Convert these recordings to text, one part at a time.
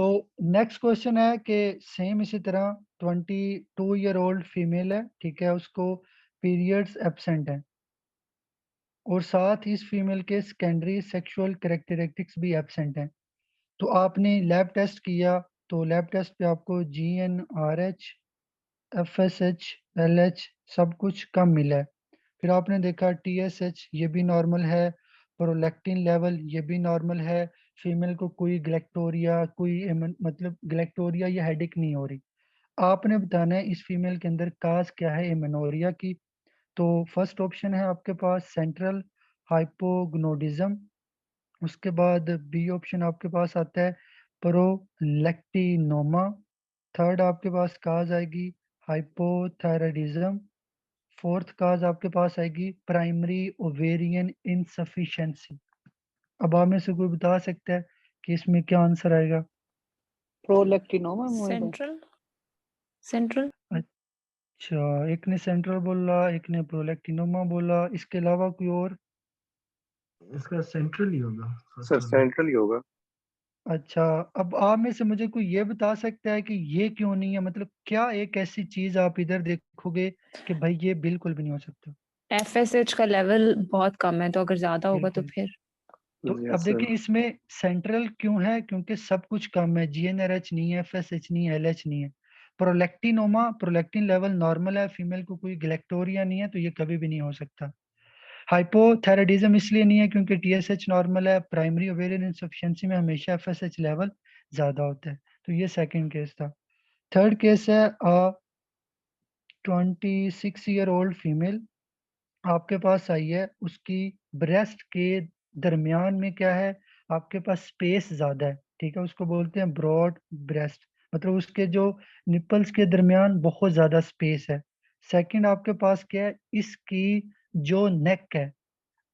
तो next question है कि सेम इसी तरह 22 ईयर ओल्ड फीमेल है, ठीक है, उसको पीरियड्स एब्सेंट है और साथ ही इस फीमेल के सेकेंडरी सेक्सुअल कैरेक्टरिस्टिक्स भी एब्सेंट हैं। तो आपने लैब टेस्ट किया, तो लैब टेस्ट पे आपको GnRH, FSH, LH सब कुछ कम मिला है। फिर आपने देखा TSH ये भी नॉर्मल है, प्रोलैक्टिन लेवल ये भी नॉर्मल है, फीमेल को कोई ग्लैक्टोरिया मतलब ग्लैक्टोरिया या हेडेक नहीं हो रही। आपने बताना है इस फीमेल के अंदर काज क्या है एमेनोरिया की। तो फर्स्ट ऑप्शन है आपके पास सेंट्रल हाइपोगोनाडिज्म, उसके बाद बी ऑप्शन आपके पास आता है प्रोलैक्टिनोमा, थर्ड आपके पास काज आएगी हाइपोथायराइडिज्म, फोर्थ काज आपके पास आएगी प्राइमरी ओवेरियन इनसफिशिएंसी। अब आप में से कोई बता सकता है कि इसमें क्या आंसर आएगा? प्रोलैक्टिनोमा सेंट्रल सेंट्रल अच्छा, एक ने सेंट्रल बोला, एक ने प्रोलैक्टिनोमा बोला, इसके अलावा कोई और? इसका सेंट्रल ही होगा सर सेंट्रल ही होगा। अच्छा, अब आप में से मुझे कोई ये बता सकता है कि ये क्यों नहीं है, मतलब क्या एक ऐसी चीज आप इधर देखोगे कि भाई ये बिल्कुल भी नहीं हो सकता? FSH का लेवल बहुत कम है, तो अगर ज्यादा होगा तो बिल्कुल। फिर तो अब यस देखिए सर। इसमें सेंट्रल क्यों है, क्योंकि सब कुछ कम है, GnRH नहीं है, FSH नहीं है, LH नहीं है। प्रोलैक्टिन लेवल नॉर्मल है, फीमेल को कोई ग्लैक्टोरिया नहीं है, तो ये कभी भी नहीं हो सकता। हाइपोथायराइडिज्म इसलिए नहीं है क्योंकि TSH नॉर्मल है, प्राइमरी ओवेरियन इनसफिशिएंसी में हमेशा FSH लेवल ज्यादा होता है। तो ये सेकंड केस था। थर्ड केस है 26 ईयर ओल्ड फीमेल आपके पास आई है, उसकी ब्रेस्ट के दरमियान में क्या है, आपके पास स्पेस ज्यादा है, ठीक है, उसको बोलते हैं ब्रॉड ब्रेस्ट, मतलब उसके जो निपल्स के दरमियान बहुत ज्यादा स्पेस है। सेकंड आपके पास क्या है, इसकी जो नेक है,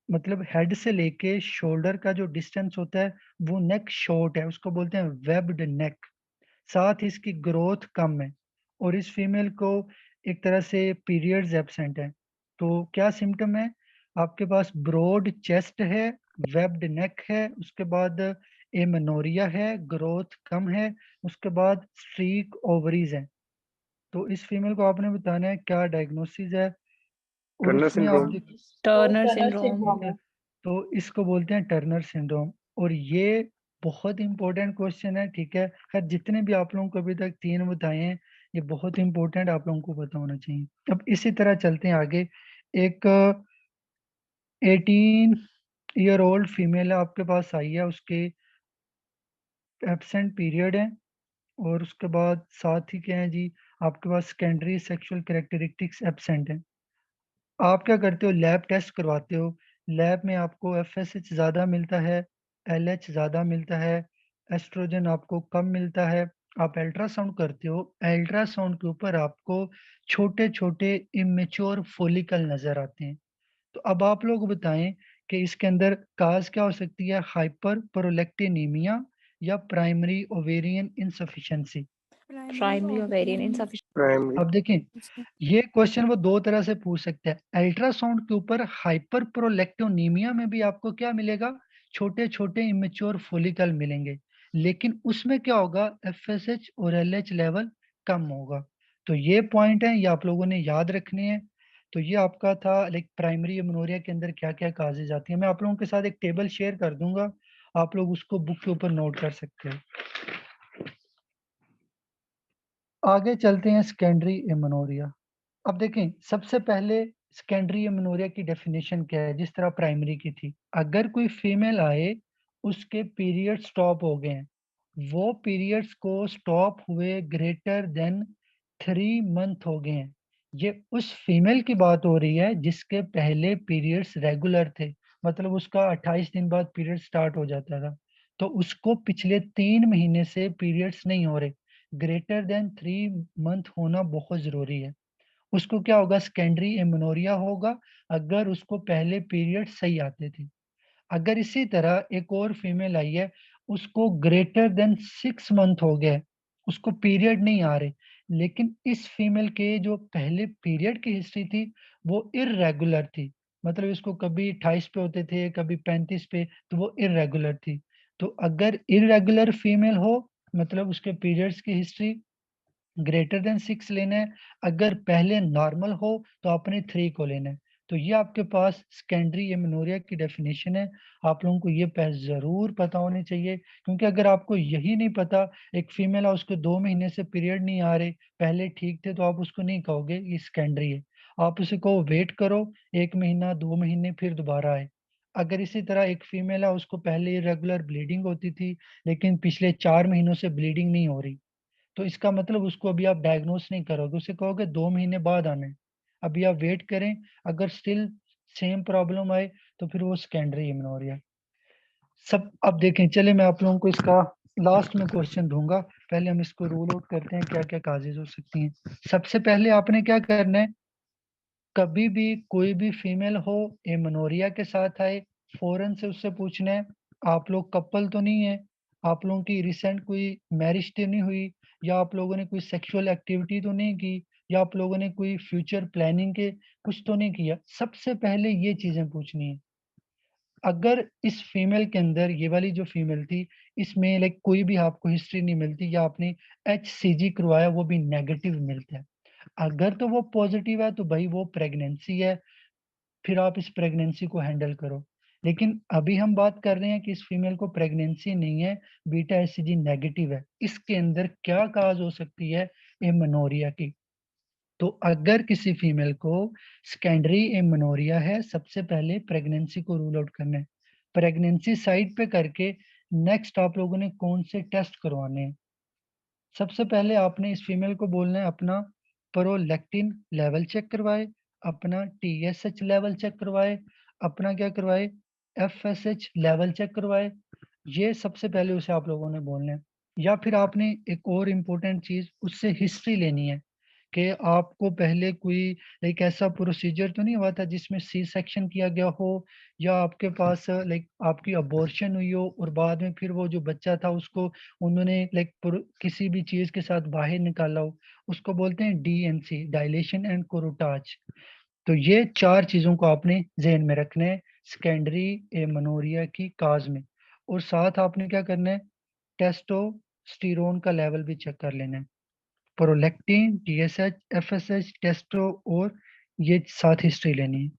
मतलब हेड से लेके शोल्डर का जो डिस्टेंस होता है वो नेक शॉर्ट है, उसको बोलते हैं वेब्ड नेक। साथ ही इसकी ग्रोथ कम है और इस फीमेल को एक तरह से पीरियड्स एब्सेंट है। तो क्या सिम्टम है, आपके पास ब्रॉड चेस्ट है, वेब्ड नेक है, उसके बाद एमेनोरिया है, ग्रोथ कम है, उसके बाद स्ट्रीक ओवरीज है। तो इस फीमेल को आपने बताना है क्या डायग्नोसिस है, और टर्नर उसमें आप syndrome. Turner Turner syndrome syndrome है। तो इसको बोलते हैं टर्नर सिंड्रोम। और ये बहुत इंपॉर्टेंट क्वेश्चन है, ठीक है, खैर जितने भी आप लोगों को अभी तक तीन बताए हैं ये बहुत इंपॉर्टेंट आप लोगों को पता होना चाहिए। अब इसी तरह चलते हैं आगे। एक 18 ईयर ओल्ड फीमेल है आपके पास आई है, उसके एब्सेंट पीरियड है और उसके बाद साथ ही क्या है जी, आपके पास सेकेंडरी सेक्सुअल कैरेक्टरिस्टिक्स एब्सेंट है। आप क्या करते हो, लैब टेस्ट करवाते हो, लैब में आपको FSH ज़्यादा मिलता है, LH ज़्यादा मिलता है, एस्ट्रोजन आपको कम मिलता है। आप अल्ट्रासाउंड करते हो, अल्ट्रासाउंड के ऊपर आपको छोटे छोटे इमेच्योर फॉलिकल नजर आते हैं। तो अब आप लोग बताएं कि इसके अंदर काज क्या हो सकती है, हाइपर प्रोलैक्टिनीमिया या primary ovarian insufficiency? Primary ovarian insufficiency. Primary. अब देखें ये क्वेश्चन वो दो तरह से पूछ सकते हैं। अल्ट्रासाउंड के ऊपर हाइपर प्रोलैक्टोनीमिया में भी आपको क्या मिलेगा, छोटे छोटे इमेच्योर फॉलिकल मिलेंगे, लेकिन उसमें क्या होगा, FSH और LH लेवल कम होगा। तो ये पॉइंट है, ये आप लोगों ने याद रखने हैं। तो ये आपका था लाइक प्राइमरी एमेनोरिया के अंदर क्या क्या काजेज आती है। मैं आप लोगों के साथ एक टेबल शेयर कर दूंगा, आप लोग उसको बुक के ऊपर नोट कर सकते हैं। आगे चलते हैं सेकेंडरी एमेनोरिया। अब देखें सबसे पहले सेकेंडरी एमेनोरिया की डेफिनेशन क्या है, जिस तरह प्राइमरी की थी, अगर कोई फीमेल आए उसके पीरियड स्टॉप हो गए हैं, वो पीरियड्स को स्टॉप हुए ग्रेटर देन 3 मंथ हो गए हैं, ये उस फीमेल की बात हो रही है जिसके पहले पीरियड्स रेगुलर थे, मतलब उसका 28 दिन बाद पीरियड स्टार्ट हो जाता था, तो उसको पिछले 3 महीने से पीरियड्स नहीं हो रहे, ग्रेटर देन 3 मंथ होना बहुत जरूरी है। उसको क्या होगा, सेकेंडरी एमेनोरिया होगा अगर उसको पहले पीरियड सही आते थे। अगर इसी तरह एक और फीमेल आई है, उसको ग्रेटर देन 6 मंथ हो गए, उसको पीरियड नहीं आ रहे, लेकिन इस फीमेल के जो पहले पीरियड की हिस्ट्री थी वो इरेगुलर थी, मतलब इसको कभी 28 पे होते थे, कभी 35 पे, तो वो इरेगुलर थी। तो अगर इरेगुलर फीमेल हो, मतलब उसके पीरियड्स की हिस्ट्री ग्रेटर देन 6 लेना है। अगर पहले नॉर्मल हो तो आपने 3 को लेना है। तो ये आपके पास सेकेंडरी एमेनोरिया की डेफिनेशन है। आप लोगों को ये ज़रूर पता होनी चाहिए, क्योंकि अगर आपको यही नहीं पता, एक फीमेल है उसको 2 महीने से पीरियड नहीं आ रहे, पहले ठीक थे, तो आप उसको नहीं कहोगे ये सेकेंडरी है। आप उसे कहो वेट करो 1 महीना 2 महीने फिर दोबारा आए। अगर इसी तरह एक फीमेल है उसको पहले रेगुलर ब्लीडिंग होती थी, लेकिन पिछले 4 महीनों से ब्लीडिंग नहीं हो रही, तो इसका मतलब उसको अभी आप डायग्नोस नहीं करोगे, उसे कहोगे 2 महीने बाद आना है। अभी आप वेट करें, अगर स्टिल सेम प्रॉब्लम आए तो फिर वो सेकेंडरी एमेनोरिया। सब अब देखें, चले मैं आप लोगों को इसका लास्ट में क्वेश्चन दूंगा। पहले हम इसको रूल आउट करते हैं क्या क्या काजेज हो सकती हैं। सबसे पहले आपने क्या करना है, कभी भी कोई भी फीमेल हो एमेनोरिया के साथ आए, फौरन से उससे पूछना है आप लोग कपल तो नहीं है, आप लोगों की रिसेंट कोई मैरिज तो नहीं हुई, या आप लोगों ने कोई सेक्सुअल एक्टिविटी तो नहीं की, या आप लोगों ने कोई फ्यूचर प्लानिंग के कुछ तो नहीं किया। सबसे पहले ये चीजें पूछनी है। अगर इस फीमेल के अंदर, ये वाली जो फीमेल थी, इसमें लाइक कोई भी आपको हिस्ट्री नहीं मिलती, या आपने HCG करवाया वो भी नेगेटिव मिलता है, अगर तो वो पॉजिटिव है तो भाई वो प्रेगनेंसी है, फिर आप इस प्रेगनेंसी को हैंडल करो। लेकिन अभी हम बात कर रहे हैं कि इस फीमेल को प्रेगनेंसी नहीं है, बीटा HCG नेगेटिव है, इसके अंदर क्या काज हो सकती है, एमेनोरिया की। तो अगर किसी फीमेल को सेकेंडरी एमेनोरिया है, सबसे पहले प्रेगनेंसी को रूल आउट करना है। प्रेगनेंसी साइड पे करके नेक्स्ट आप लोगों ने कौन से टेस्ट करवाने हैं। सबसे पहले आपने इस फीमेल को बोलना है अपना प्रोलैक्टिन लेवल चेक करवाए, अपना TSH लेवल चेक करवाए, अपना क्या करवाए, FSH लेवल चेक करवाए। ये सबसे पहले उसे आप लोगों ने बोलना है। या फिर आपने एक और इम्पोर्टेंट चीज उससे हिस्ट्री लेनी है कि आपको पहले कोई लाइक ऐसा प्रोसीजर तो नहीं हुआ था जिसमें सी सेक्शन किया गया हो, या आपके पास लाइक आपकी अबॉर्शन हुई हो और बाद में फिर वो जो बच्चा था उसको उन्होंने लाइक किसी भी चीज के साथ बाहर निकाला हो, उसको बोलते हैं DNC, डायलेशन एंड कोरोटाज। तो ये 4 चीजों को आपने ज़हन में रखना है सेकेंडरी एमेनोरिया की काज में। और साथ आपने क्या करना है, टेस्टोस्टेरोन का लेवल भी चेक कर लेना है, प्रोलैक्टिन, TSH, FSH, टेस्टो, और ये साथ हिस्ट्री लेनी है।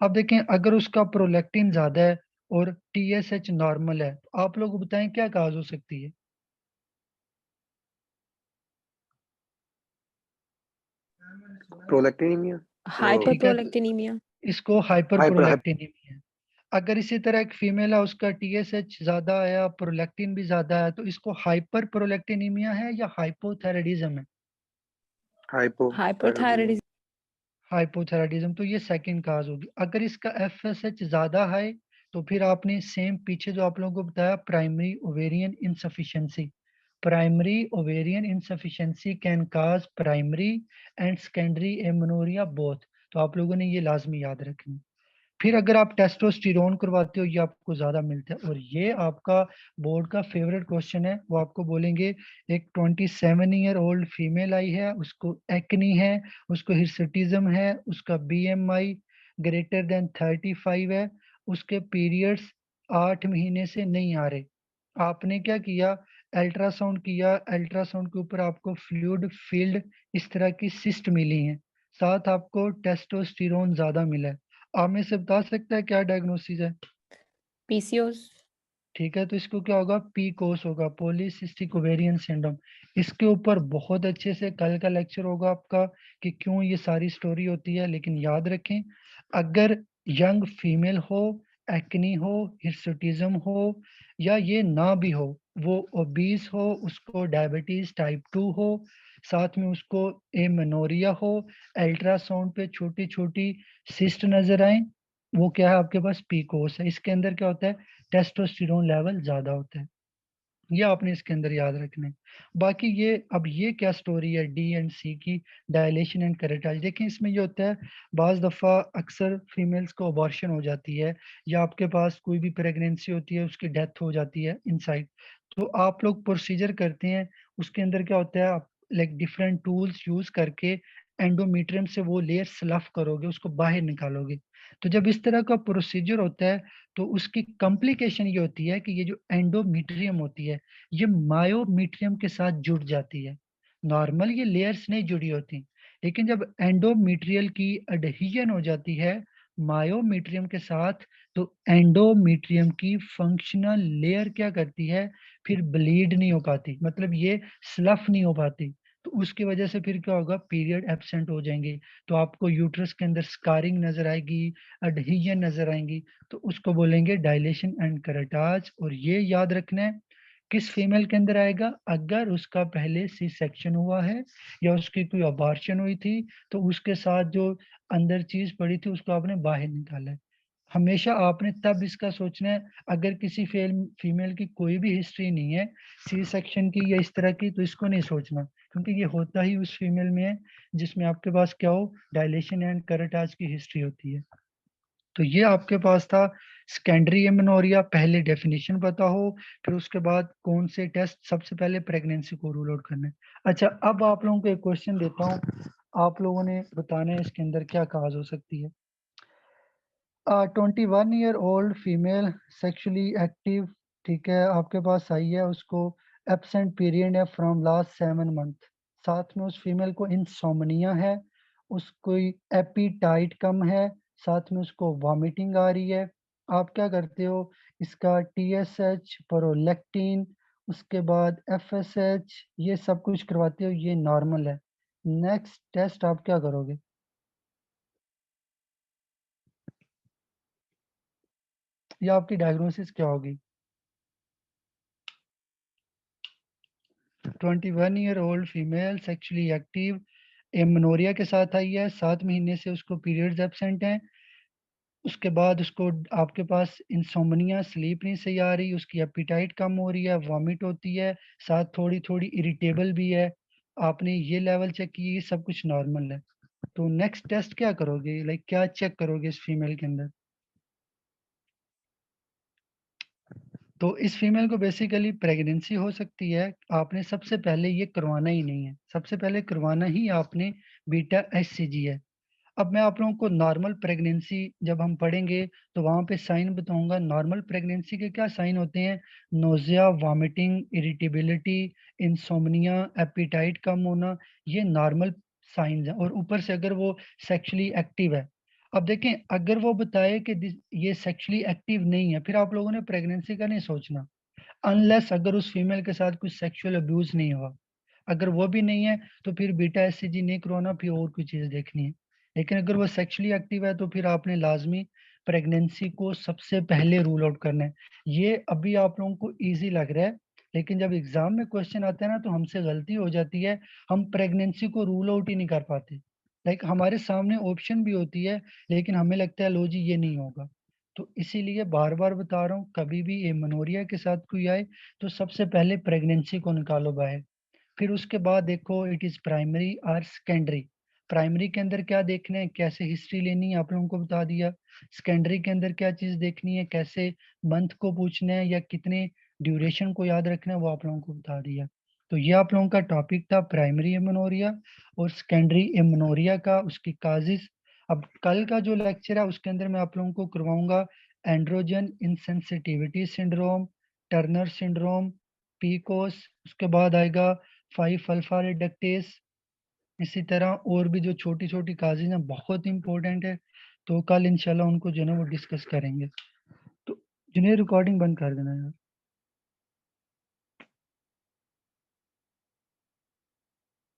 अब देखें, अगर उसका प्रोलैक्टिन ज्यादा है और TSH नॉर्मल है, तो आप लोग बताएं क्या काज हो सकती है। प्रोलैक्टिनिमिया, ठीक है, हाइपरप्रोलेक्टिनीमिया। इसको हाइपर हाइपर प्रोलैक्टिनिमिया है। अगर इसी तरह एक फीमेल है उसका TSH ज्यादा आया, प्रोलैक्टिन भी ज्यादा है, तो इसको हाइपर प्रोलैक्टिनिमिया है या हाइपोथायराइडिज्म है। हाइपोथायराइडिज्म। हाइपरथायराइडिज्म। हाइपोथायराइडिज्म, तो ये सेकंड काज होगी। अगर इसका FSH ज्यादा है तो फिर आपने सेम पीछे जो आप लोगों को बताया, primary ovarian insufficiency. Primary ovarian insufficiency can cause primary and secondary amenorrhea both. तो आप लोगों ने ये लाजमी याद रखनी। फिर अगर आप टेस्टोस्टेरोन करवाते हो, ये आपको ज्यादा मिलता है, और ये आपका बोर्ड का फेवरेट क्वेश्चन है। वो आपको बोलेंगे एक 27-ईयर-ओल्ड फीमेल आई है, उसको एक्नी है, उसको हिर्सुटिज्म है, उसका BMI ग्रेटर देन 35 है, उसके पीरियड्स 8 महीने से नहीं आ रहे। आपने क्या किया, अल्ट्रासाउंड किया, अल्ट्रासाउंड के ऊपर आपको फ्लूइड फील्ड इस तरह की सिस्ट मिली है, साथ आपको टेस्टोस्टेरोन ज्यादा मिला है। आप में से बता सकता है क्या डायग्नोसिस है। PCOS। ठीक है, तो इसको क्या होगा, PCOS होगा, पॉलीसिस्टिक ओवेरियन सिंड्रोम। इसके ऊपर बहुत अच्छे से कल का लेक्चर होगा आपका कि क्यों ये सारी स्टोरी होती है। लेकिन याद रखें, अगर यंग फीमेल हो, एक्नी हो, हिर्सुटिज्म हो, या ये ना भी हो, वो ओबीस हो, उसको डायबिटीज टाइप 2 हो, साथ में उसको एमेनोरिया हो, अल्ट्रासाउंड पे छोटी छोटी सिस्ट नजर आए, वो क्या है आपके पास, PCOS है। इसके अंदर क्या होता है, टेस्टोस्टेरोन लेवल ज्यादा होता है। ये आपने इसके अंदर याद रखना है। बाकी ये अब ये क्या स्टोरी है D&C की, डायलेशन एंड करेटाज। देखें, इसमें ये होता है, बाज दफा अक्सर फीमेल्स को अबॉर्शन हो जाती है, या आपके पास कोई भी प्रेगनेंसी होती है उसकी डेथ हो जाती है इनसाइड, तो आप लोग प्रोसीजर करते हैं। उसके अंदर क्या होता है, आप लाइक डिफरेंट टूल्स यूज करके एंडोमेट्रियम से वो लेयर स्लफ करोगे, उसको बाहर निकालोगे। तो जब इस तरह का प्रोसीजर होता है तो उसकी कॉम्प्लिकेशन ये होती है कि ये जो एंडोमीट्रियम होती है ये मायोमीट्रियम के साथ जुड़ जाती है। नॉर्मल ये लेयर्स नहीं जुड़ी होती, लेकिन जब एंडोमीट्रियल की एडहेजन हो जाती है मायोमीट्रियम के साथ तो एंडोमीट्रियम की फंक्शनल लेयर क्या करती है, फिर ब्लीड नहीं हो पाती, मतलब ये स्लफ नहीं हो पाती। तो उसकी वजह से फिर क्या होगा, पीरियड एब्सेंट हो जाएंगे, तो आपको यूट्रस के अंदर स्कारिंग नजर आएगी, एडहेजन नजर आएंगी, तो उसको बोलेंगे डायलेशन एंड करटाज। और ये याद रखना है किस फीमेल के अंदर आएगा, अगर उसका पहले सी सेक्शन हुआ है या उसकी कोई अबॉर्शन हुई थी तो उसके साथ जो अंदर चीज पड़ी थी उसको आपने बाहर निकाला है। हमेशा आपने तब इसका सोचना है अगर किसी फीमेल की कोई भी हिस्ट्री नहीं है सी सेक्शन की या इस तरह की, तो इसको नहीं सोचना, क्योंकि ये होता ही उस फीमेल में है जिसमें आपके पास क्या हो, डायलेशन एंड करटाज की हिस्ट्री होती है। तो ये आपके पास था सेकेंडरी एमेनोरिया, पहले डेफिनेशन पता हो, फिर उसके बाद कौन से टेस्ट सबसे पहले प्रेगनेंसी को रूल आउट करना है। अच्छा, अब आप लोगों को एक क्वेश्चन देता हूँ, आप लोगों ने बताना है इसके अंदर क्या काज हो सकती है। 21-year-old फीमेल सेक्सुअली एक्टिव, ठीक है, आपके पास आई है, उसको एब्सेंट पीरियड है फ्रॉम लास्ट 7 मंथ, साथ में उस फीमेल को इंसोम्निया है, उसको एपीटाइट कम है, साथ में उसको वॉमिटिंग आ रही है। आप क्या करते हो, इसका TSH, प्रोलैक्टिन, उसके बाद FSH, ये सब कुछ करवाते हो, ये नॉर्मल है। नेक्स्ट टेस्ट आप क्या करोगे, या आपकी डायग्नोसिस क्या होगी। 21-year-old female sexually active, amenorrhoea के साथ आई है, 7 महीने से उसको पीरियड्स एब्सेंट हैं, उसके बाद उसको आपके पास इंसोम्निया, स्लीप नहीं सही आ रही, उसकी एपिटाइट कम हो रही है, वॉमिट होती है, साथ थोड़ी थोड़ी इरिटेबल भी है, आपने ये लेवल चेक किए, ये सब कुछ नॉर्मल है। तो नेक्स्ट टेस्ट क्या करोगे, लाइक क्या चेक करोगे इस फीमेल के अंदर। तो इस फीमेल को बेसिकली प्रेगनेंसी हो सकती है, आपने सबसे पहले ये करवाना ही नहीं है, सबसे पहले करवाना ही आपने बीटा HCG है। अब मैं आप लोगों को नॉर्मल प्रेगनेंसी जब हम पढ़ेंगे तो वहाँ पे साइन बताऊंगा, नॉर्मल प्रेगनेंसी के क्या साइन होते हैं, nausea, vomiting, irritability, insomnia, appetite कम होना, ये नॉर्मल साइंस हैं। और ऊपर से अगर वो सेक्सुअली एक्टिव है, अब देखें अगर वो बताए कि ये सेक्सुअली एक्टिव नहीं है, फिर आप लोगों ने प्रेगनेंसी का नहीं सोचना, अनलेस अगर उस फीमेल के साथ कुछ सेक्सुअल अब्यूज नहीं हुआ, अगर वो भी नहीं है तो फिर बीटा HCG नहीं करवाना, फिर और कोई चीज देखनी है। लेकिन अगर वो सेक्सुअली एक्टिव है तो फिर आपने लाजमी प्रेगनेंसी को सबसे पहले रूल आउट करना है। ये अभी आप लोगों को इजी लग रहा है, लेकिन जब एग्जाम में क्वेश्चन आता है ना तो हमसे गलती हो जाती है, हम प्रेगनेंसी को रूल आउट ही नहीं कर पाते। लाइक हमारे सामने ऑप्शन भी होती है लेकिन हमें लगता है लो जी ये नहीं होगा। तो इसीलिए बार बार बता रहा हूँ, कभी भी एमनोरिया के साथ कोई आए तो सबसे पहले प्रेगनेंसी को निकालो बाहर, फिर उसके बाद देखो इट इज प्राइमरी और सेकेंडरी। प्राइमरी के अंदर क्या देखना है, कैसे हिस्ट्री लेनी है आप लोगों को बता दिया, सेकेंडरी के अंदर क्या चीज देखनी है, कैसे मंथ को पूछना है या कितने ड्यूरेशन को याद रखना है, वो आप लोगों को बता दिया। तो ये आप लोगों का टॉपिक था प्राइमरी एमनोरिया और सेकेंडरी एमनोरिया का, उसकी काजिज। अब कल का जो लेक्चर है उसके अंदर मैं आप लोगों को करवाऊंगा androgen insensitivity syndrome, Turner syndrome, PCOS, उसके बाद आएगा 5 अल्फा रिडक्टेस। इसी तरह और भी जो छोटी छोटी काजेज हैं बहुत इंपॉर्टेंट है, तो कल इंशाल्लाह उनको जो है ना वो डिस्कस करेंगे। तो जिन्हें रिकॉर्डिंग बंद कर देना यार।